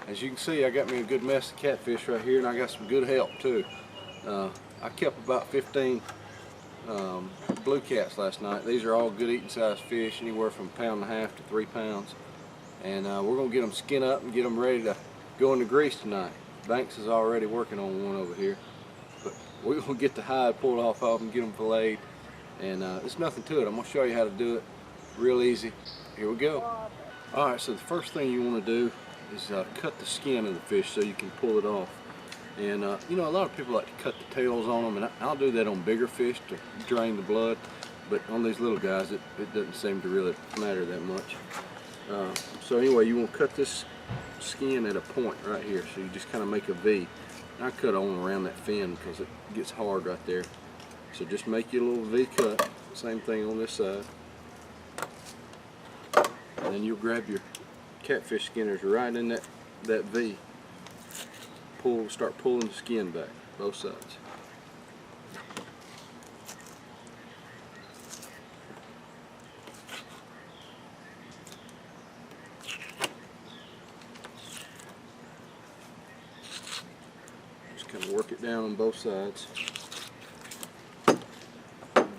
As you can see, I got me a good mess of catfish right here, and I got some good help too. I kept about 15 blue cats last night. These are all good eating size fish, anywhere from 1.5 pounds to 3 pounds. And we're going to get them skinned up and get them ready to go in the grease tonight. Banks is already working on one over here. But we're going to get the hide pulled off of them, get them filleted. And there's nothing to it. I'm going to show you how to do it real easy. Here we go. Alright, so the first thing you want to do is cut the skin of the fish so you can pull it off. And you know, a lot of people like to cut the tails on them, and I'll do that on bigger fish to drain the blood, but on these little guys it doesn't seem to really matter that much. So anyway, you want to cut this skin at a point right here, so you just kind of make a V. And I cut on around that fin because it gets hard right there. So just make your little V cut, same thing on this side. And then you'll grab your catfish skinners right in that V. Start pulling the skin back, both sides. Just kind of work it down on both sides.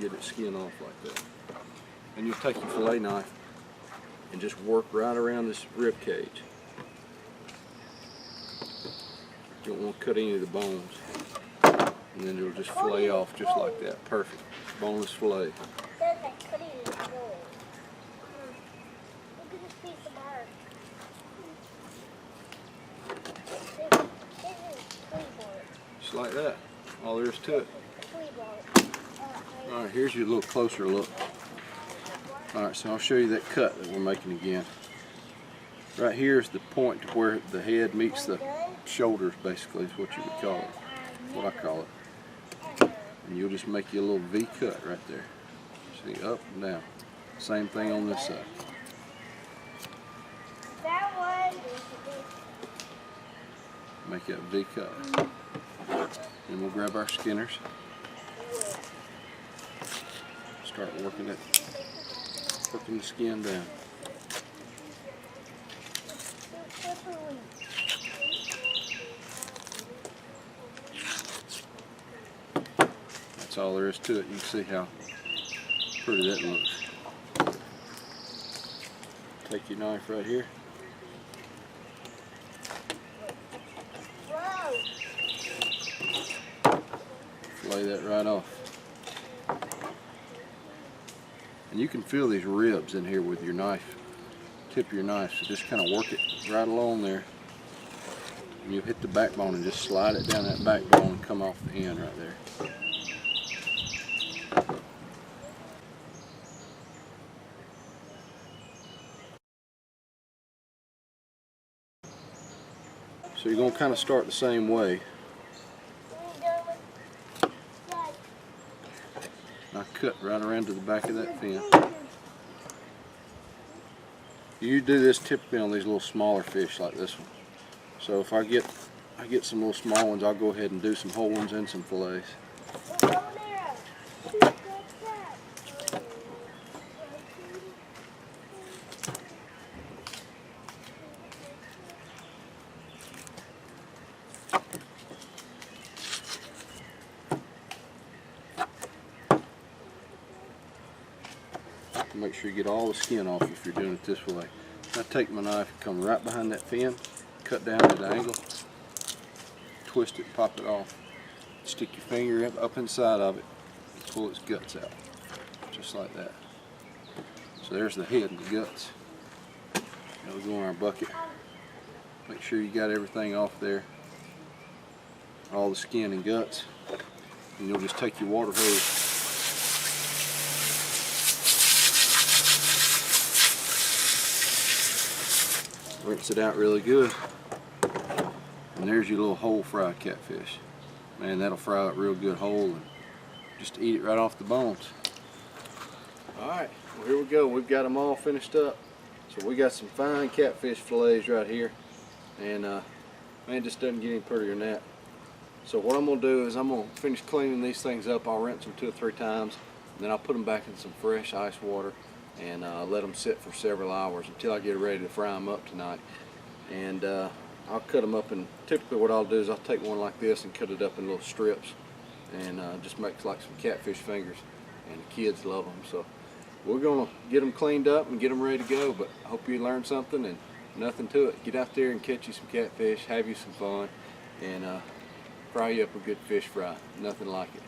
Get it skin off like that. And you'll take your fillet knife and just work right around this rib cage. You don't want to cut any of the bones, and then it'll just fillet off just like that. Perfect. Boneless fillet. Just like that. All there is to it. Alright, here's your little closer look. Alright, so I'll show you that cut that we're making again. Right here is the point to where the head meets the shoulders, basically, is what you would call it. What I call it. And you'll just make your little V cut right there. See, up and down. Same thing on this side. Make that V cut. Then we'll grab our skinners. Start working the skin down. That's all there is to it. You can see how pretty that looks. Take your knife right here. Fillet that right off. And you can feel these ribs in here with your knife, tip of your knife, so just kind of work it right along there. And you'll hit the backbone and just slide it down that backbone and come off the end right there. So you're going to kind of start the same way. I cut right around to the back of that fin. You do this typically on these little smaller fish like this one. So if I get some little small ones, I'll go ahead and do some whole ones and some fillets. Make sure you get all the skin off if you're doing it this way. I take my knife and come right behind that fin, cut down at an angle, twist it, pop it off. Stick your finger up inside of it, and pull its guts out, just like that. So there's the head and the guts. Now we go in our bucket. Make sure you got everything off there, all the skin and guts, and you'll just take your water hose. Rinse it out really good, and there's your little whole fried catfish. Man, that'll fry it real good whole, and just eat it right off the bones. Alright, well here we go. We've got them all finished up. So we got some fine catfish fillets right here, and man, it just doesn't get any prettier than that. So what I'm going to do is I'm going to finish cleaning these things up. I'll rinse them 2 or 3 times, and then I'll put them back in some fresh ice water and let them sit for several hours until I get ready to fry them up tonight. And I'll cut them up, and typically what I'll do is I'll take one like this and cut it up in little strips, and just makes like some catfish fingers, and the kids love them. So we're gonna get them cleaned up and get them ready to go. But I hope you learned something, and nothing to it. Get out there and catch you some catfish, have you some fun, and fry you up a good fish fry. Nothing like it.